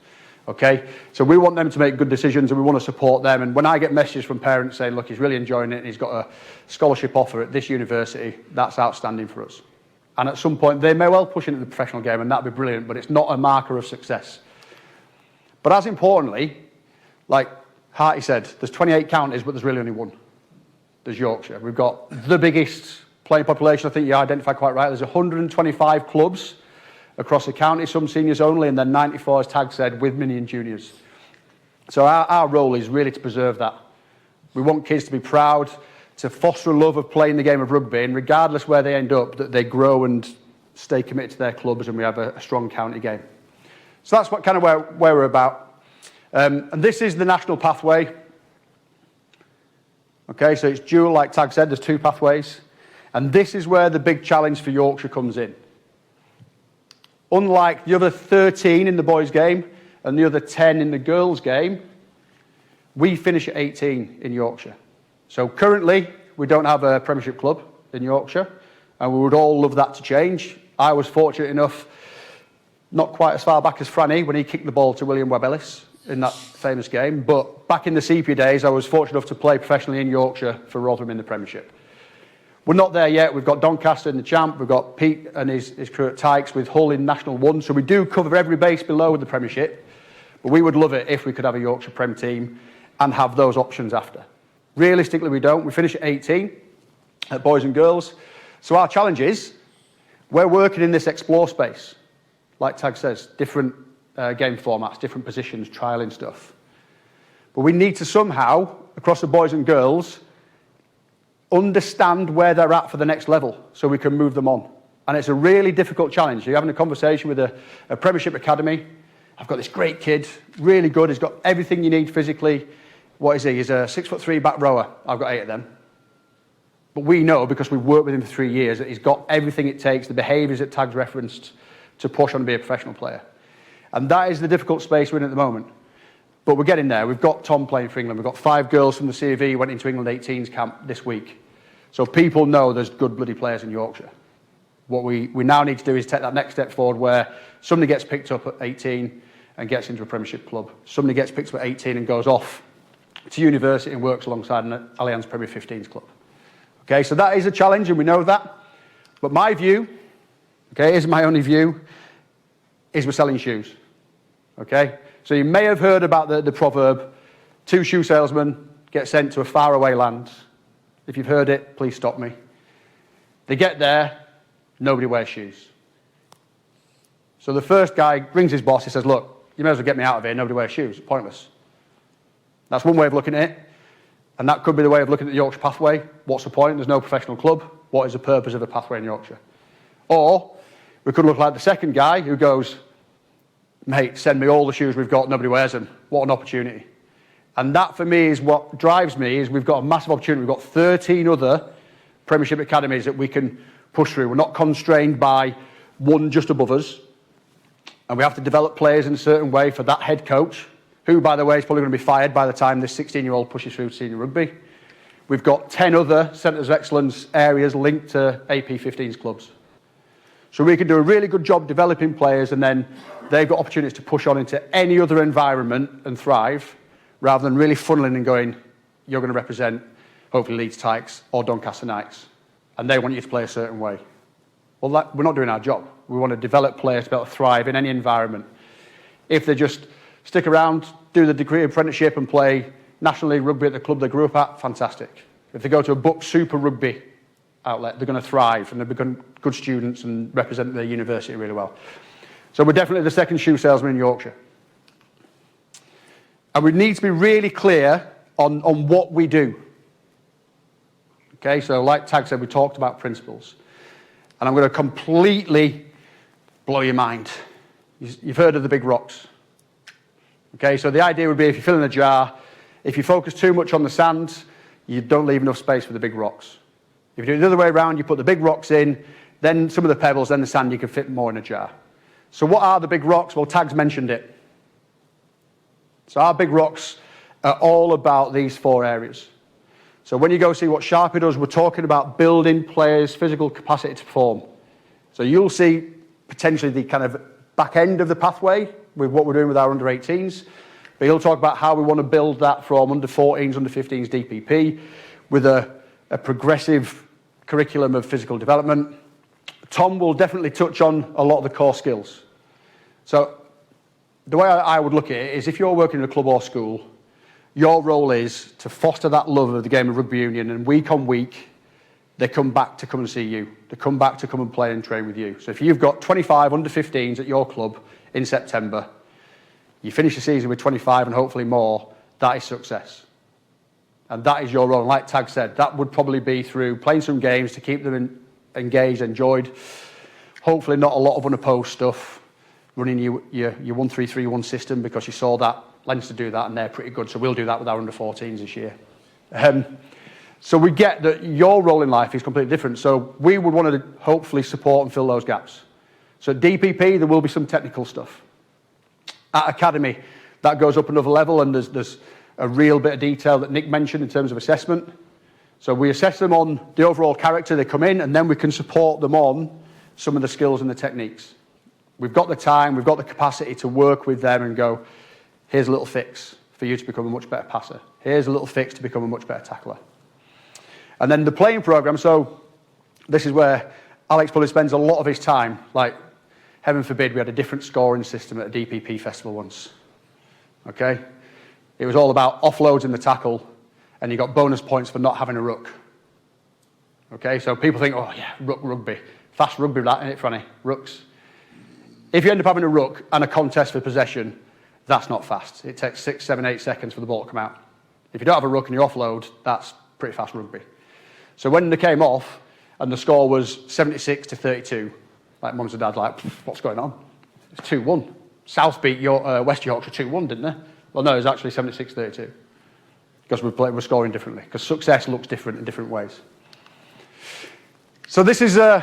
Okay, so we want them to make good decisions, and we want to support them. And when I get messages from parents saying, look, he's really enjoying it and he's got a scholarship offer at this university, that's outstanding for us. And at some point they may well push into the professional game, and that'd be brilliant, but it's not a marker of success. But as importantly, like Harty said, there's 28 counties, but there's really only one. There's Yorkshire. We've got the biggest playing population. I think you identified quite right. There's 125 clubs across the county, some seniors only, and then 94, as Tag said, with mini and juniors. So our role is really to preserve that. We want kids to be proud, to foster a love of playing the game of rugby, and regardless where they end up, that they grow and stay committed to their clubs, and we have a strong county game. So that's what kind of where we're about. And this is the national pathway. Okay, so it's dual, like Tag said, there's 2 pathways. And this is where the big challenge for Yorkshire comes in. Unlike the other 13 in the boys' game and the other 10 in the girls' game, we finish at 18 in Yorkshire. So currently, we don't have a Premiership club in Yorkshire, and we would all love that to change. I was fortunate enough, not quite as far back as Franny, when he kicked the ball to William Webb Ellis in that famous game, but back in the sepia days, I was fortunate enough to play professionally in Yorkshire for Rotherham in the Premiership. We're not there yet. We've got Doncaster in the champ. We've got Pete and his crew at Tykes with Hull in National 1. So we do cover every base below the Premiership. But we would love it if we could have a Yorkshire Prem team and have those options after. Realistically, we don't. We finish at 18 at boys and girls. So our challenge is, we're working in this explore space. Like Tag says, different game formats, different positions, trialling stuff. But we need to somehow, across the boys and girls, understand where they're at for the next level so we can move them on. And it's a really difficult challenge. You're having a conversation with a Premiership academy. I've got this great kid, really good. He's got everything you need physically. What is he? He's a 6'3" back rower. I've got 8 of them. But we know, because we've worked with him for 3 years, that he's got everything it takes, the behaviours that Tag's referenced, to push on to be a professional player. And that is the difficult space we're in at the moment. But we're getting there. We've got Tom playing for England. We've got 5 girls from the CV who went into England 18s camp this week. So people know there's good bloody players in Yorkshire. What we now need to do is take that next step forward where somebody gets picked up at 18 and gets into a Premiership club. Somebody gets picked up at 18 and goes off to university and works alongside an Allianz Premier 15s club. Okay, so that is a challenge and we know that. But my view, okay, is my only view, is we're selling shoes. Okay? So you may have heard about the proverb, 2 shoe salesmen get sent to a faraway land. If you've heard it, please stop me. They get there, nobody wears shoes. So the first guy rings his boss, he says, look, you may as well get me out of here, nobody wears shoes, pointless. That's one way of looking at it, and that could be the way of looking at the Yorkshire pathway. What's the point? There's no professional club. What is the purpose of a pathway in Yorkshire? Or we could look like the second guy who goes, mate, send me all the shoes we've got, nobody wears them. What an opportunity. And that for me is what drives me, is we've got a massive opportunity. We've got 13 other Premiership academies that we can push through. We're not constrained by one just above us. And we have to develop players in a certain way for that head coach, who, by the way, is probably going to be fired by the time this 16-year-old pushes through senior rugby. We've got 10 other centres of excellence areas linked to AP 15s clubs. So we can do a really good job developing players, and then they've got opportunities to push on into any other environment and thrive, rather than really funneling and going, you're going to represent, hopefully, Leeds Tykes or Doncaster Knights, and they want you to play a certain way. Well, we're not doing our job. We want to develop players to be able to thrive in any environment. If they just stick around, do the degree apprenticeship and play National League rugby at the club they grew up at, fantastic. If they go to a book super rugby outlet, they're going to thrive and they'll become good students and represent their university really well. So we're definitely the second shoe salesman in Yorkshire. And we need to be really clear on what we do. Okay, so like Tag said, we talked about principles. And I'm going to completely blow your mind. You've heard of the big rocks. Okay, so the idea would be if you fill in a jar, if you focus too much on the sand, you don't leave enough space for the big rocks. If you do it the other way around, you put the big rocks in, then some of the pebbles, then the sand, you can fit more in a jar. So what are the big rocks? Well, Tag's mentioned it. So our big rocks are all about these 4 areas. So when you go see what Sharpie does, we're talking about building players' physical capacity to perform. So you'll see potentially the kind of back end of the pathway with what we're doing with our under-18s. But he'll talk about how we want to build that from under-14s, under-15s DPP with a progressive curriculum of physical development. Tom will definitely touch on a lot of the core skills. So the way I would look at it is if you're working in a club or school, your role is to foster that love of the game of rugby union, and week on week, they come back to come and see you. They come back to come and play and train with you. So if you've got 25 under-15s at your club in September, you finish the season with 25 and hopefully more, that is success. And that is your role. And like Tag said, that would probably be through playing some games to keep them engaged, enjoyed. Hopefully not a lot of unopposed stuff, running your 1-3-3-1 system, because you saw that Leinster do that and they're pretty good. So we'll do that with our under-14s this year. So we get that your role in life is completely different. So we would want to hopefully support and fill those gaps. So at DPP, there will be some technical stuff. At Academy, that goes up another level, and there's a real bit of detail that Nick mentioned in terms of assessment. So we assess them on the overall character they come in, and then we can support them on some of the skills and the techniques. We've got the time, we've got the capacity to work with them and go, here's a little fix for you to become a much better passer. Here's a little fix to become a much better tackler. And then the playing programme, so this is where Alex probably spends a lot of his time. Like, heaven forbid, we had a different scoring system at a DPP festival once. Okay? It was all about offloads in the tackle, and you got bonus points for not having a ruck. Okay, so people think, oh yeah, rugby. Fast rugby, that, isn't it, Franny? Rucks. If you end up having a ruck and a contest for possession, that's not fast. It takes 6, 7, 8 seconds for the ball to come out. If you don't have a ruck and you offload, that's pretty fast rugby. So when they came off and the score was 76-32, like mums and dads like, what's going on? It's 2-1. South beat West Yorkshire 2-1, didn't they? Well, no, it was actually 76-32 because we're scoring differently, because success looks different in different ways. So this is, I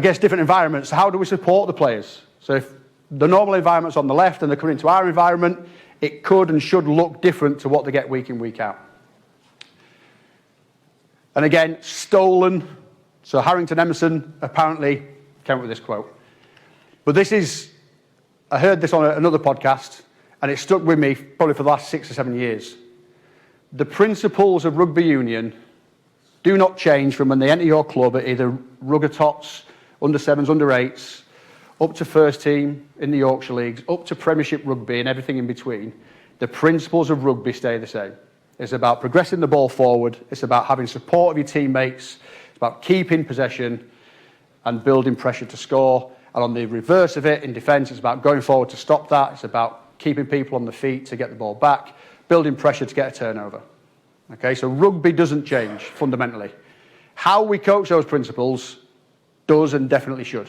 guess, different environments. How do we support the players? So if the normal environment's on the left and they're coming into our environment, it could and should look different to what they get week in, week out. And again, stolen. So Harrington Emerson apparently came up with this quote. But this is, I heard this on another podcast, and it stuck with me probably for the last 6 or 7 years. The principles of rugby union do not change from when they enter your club at either rugger tots, under 7s, under 8s, up to first team in the Yorkshire Leagues, up to Premiership rugby and everything in between. The principles of rugby stay the same. It's about progressing the ball forward. It's about having support of your teammates. It's about keeping possession and building pressure to score. And on the reverse of it, in defence, it's about going forward to stop that. It's about keeping people on the feet to get the ball back, building pressure to get a turnover. Okay, so rugby doesn't change fundamentally. How we coach those principles does and definitely should.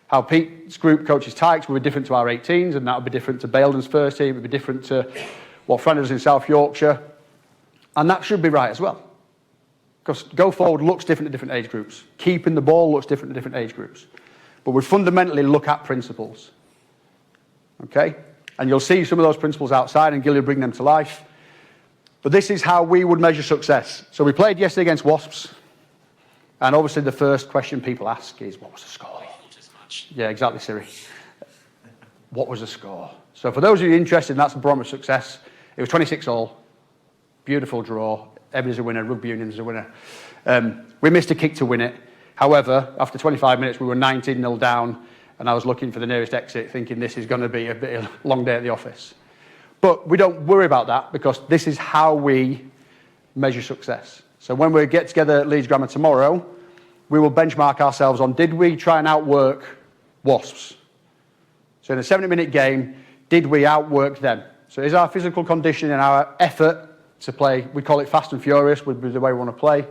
How Pete's group coaches Tykes will be different to our 18s, and that would be different to Baildon's first team. It would be different to what Fran does in South Yorkshire. And that should be right as well. Because go forward looks different to different age groups. Keeping the ball looks different to different age groups. But we fundamentally look at principles. Okay? And you'll see some of those principles outside, and Gilly will bring them to life. But this is how we would measure success. So we played yesterday against Wasps. And obviously the first question people ask is, what was the score? Yeah, exactly, Siri. What was the score? So for those of you interested, that's the barometer of success. It was 26-all. Beautiful draw. Everybody's a winner. Rugby union's a winner. We missed a kick to win it. However, after 25 minutes, we were 19-0 down, and I was looking for the nearest exit, thinking this is going to be a bit of a long day at the office. But we don't worry about that, because this is how we measure success. So when we get together at Leeds Grammar tomorrow, we will benchmark ourselves on, did we try and outwork Wasps? So in a 70-minute game, did we outwork them? So is our physical condition and our effort to play, we call it fast and furious, would be the way we want to play.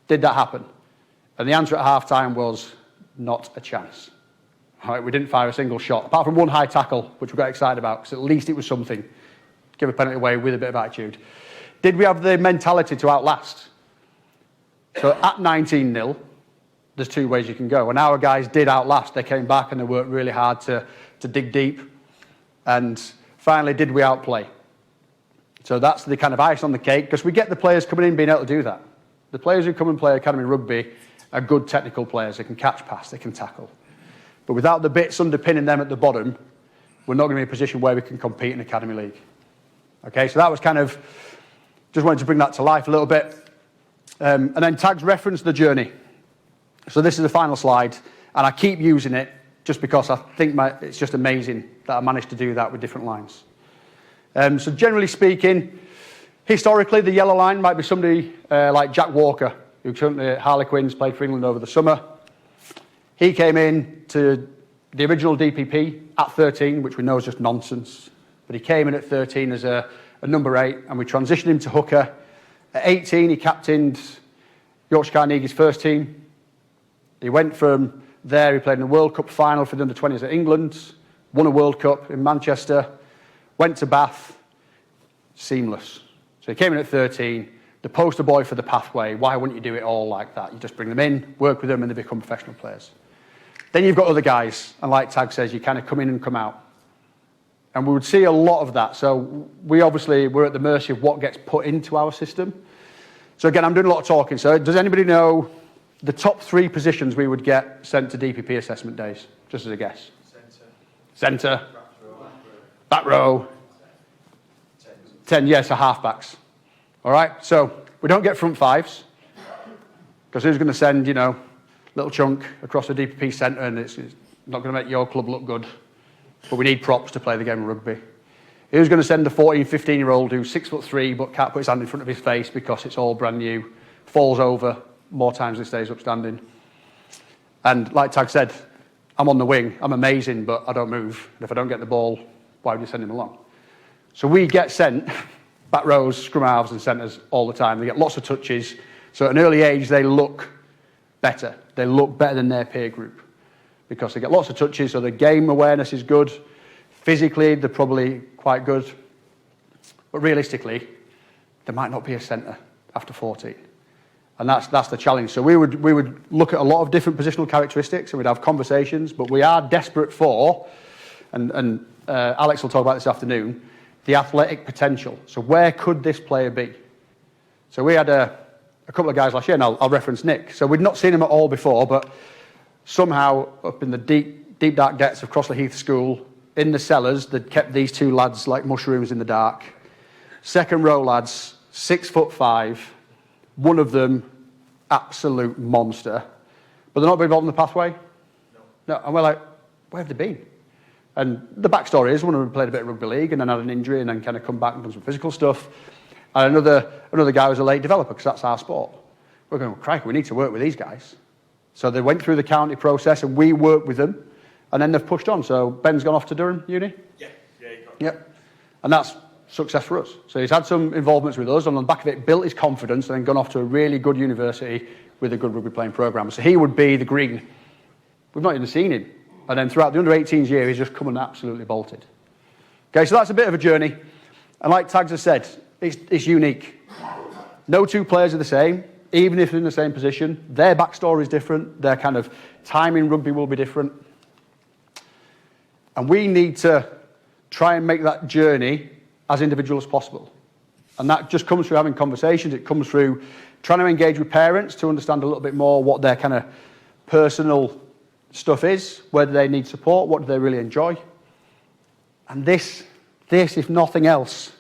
Did that happen? And the answer at half-time was not a chance. All right, we didn't fire a single shot, apart from one high tackle, which we got excited about, because at least it was something. Give a penalty away with a bit of attitude. Did we have the mentality to outlast? So at 19-0, there's two ways you can go. And our guys did outlast. They came back and they worked really hard to dig deep. And finally, did we outplay? So that's the kind of ice on the cake, because we get the players coming in being able to do that. The players who come and play Academy Rugby are good technical players. They can catch pass, they can tackle. But without the bits underpinning them at the bottom, we're not going to be in a position where we can compete in Academy League. Okay, so that was kind of, just wanted to bring that to life a little bit. And then Tags referenced the journey. So this is the final slide, and I keep using it just because I think it's just amazing that I managed to do that with different lines. So generally speaking, historically, the yellow line might be somebody like Jack Walker, who currently at Harlequins, played for England over the summer. He came in to the original DPP at 13, which we know is just nonsense. But he came in at 13 as a number 8, and we transitioned him to hooker. At 18, he captained Yorkshire Carnegie's first team. He went from there, he played in the World Cup final for the under-20s at England, won a World Cup in Manchester, went to Bath, seamless. So he came in at 13, the poster boy for the pathway. Why wouldn't you do it all like that? You just bring them in, work with them, and they become professional players. Then you've got other guys, and like Tag says, you kind of come in and come out. And we would see a lot of that. So we're at the mercy of what gets put into our system. So again, I'm doing a lot of talking. So does anybody know the top 3 positions we would get sent to DPP assessment days? Just as a guess. Centre. Back row. 10, yes, so halfbacks. All right, so we don't get front 5s, because who's going to send, little chunk across the DPP centre, and it's not going to make your club look good. But we need props to play the game of rugby. Who's going to send a 14, 15-year-old who's 6'3" but can't put his hand in front of his face because it's all brand new, falls over more times than stays up standing? And like Tag said, I'm on the wing, I'm amazing, but I don't move. And if I don't get the ball, why would you send him along? So we get sent back rows, scrum halves and centres all the time. They get lots of touches. So at an early age, they look better. They look better than their peer group because they get lots of touches, so their game awareness is good. Physically, they're probably quite good. But realistically, there might not be a centre after 14. And that's the challenge. So we would look at a lot of different positional characteristics and we'd have conversations, but we are desperate for, and Alex will talk about this afternoon, the athletic potential. So where could this player be? So we had a a couple of guys last year, and I'll reference Nick. So we'd not seen him at all before, but somehow up in the deep dark depths of Crossley Heath School, in the cellars, they'd kept these two lads like mushrooms in the dark. Second row lads, 6'5", one of them, absolute monster. But they're not been involved in the pathway? No. And we're like, where have they been? And the backstory is one of them played a bit of rugby league and then had an injury and then kind of come back and done some physical stuff. And another guy was a late developer because that's our sport. We're going, well, crikey, we need to work with these guys. So they went through the county process and we worked with them and then they've pushed on. So Ben's gone off to Durham Uni? Yeah, he got it. Yep. And that's success for us. So he's had some involvements with us and on the back of it built his confidence and then gone off to a really good university with a good rugby playing programme. So he would be the green. We've not even seen him. And then throughout the under-18s year, he's just come and absolutely bolted. Okay, so that's a bit of a journey. And like Tags has said, it's unique. No two players are the same, even if they're in the same position. Their backstory is different. Their kind of time in rugby will be different. And we need to try and make that journey as individual as possible. And that just comes through having conversations. It comes through trying to engage with parents to understand a little bit more what their kind of personal stuff is, whether they need support, what do they really enjoy. And this, if nothing else,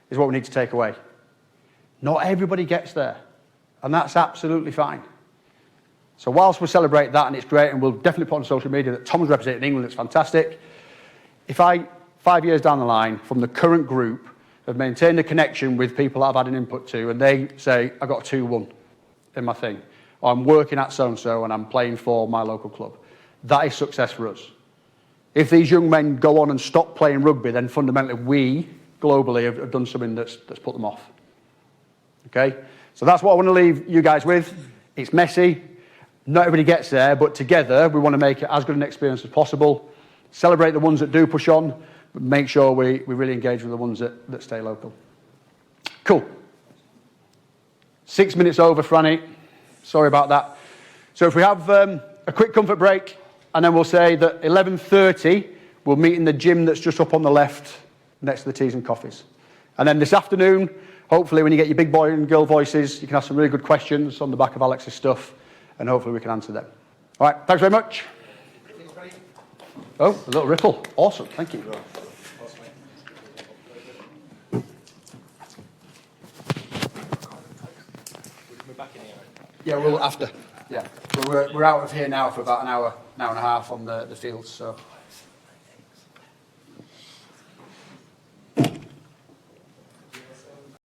is what we need to take away. Not everybody gets there, and that's absolutely fine. So whilst we celebrate that, and it's great, and we'll definitely put on social media that Tom's representing England, it's fantastic. If I, 5 years down the line, from the current group, have maintained a connection with people that I've had an input to, and they say, I got a 2-1 in my thing, or I'm working at so-and-so and I'm playing for my local club, that is success for us. If these young men go on and stop playing rugby, then fundamentally we, globally, have done something that's put them off. Okay? So that's what I want to leave you guys with. It's messy. Not everybody gets there, but together we want to make it as good an experience as possible. Celebrate the ones that do push on, but make sure we really engage with the ones that stay local. Cool. 6 minutes over, Franny. Sorry about that. So if we have a quick comfort break, and then we'll say that 11:30 we'll meet in the gym that's just up on the left next to the teas and coffees. And then this afternoon, hopefully when you get your big boy and girl voices, you can ask some really good questions on the back of Alex's stuff, and hopefully we can answer them. All right, thanks very much. Oh, a little ripple. Awesome, thank you. Yeah, we'll after. Yeah, we're out of here now for about an hour and a half on the fields, so.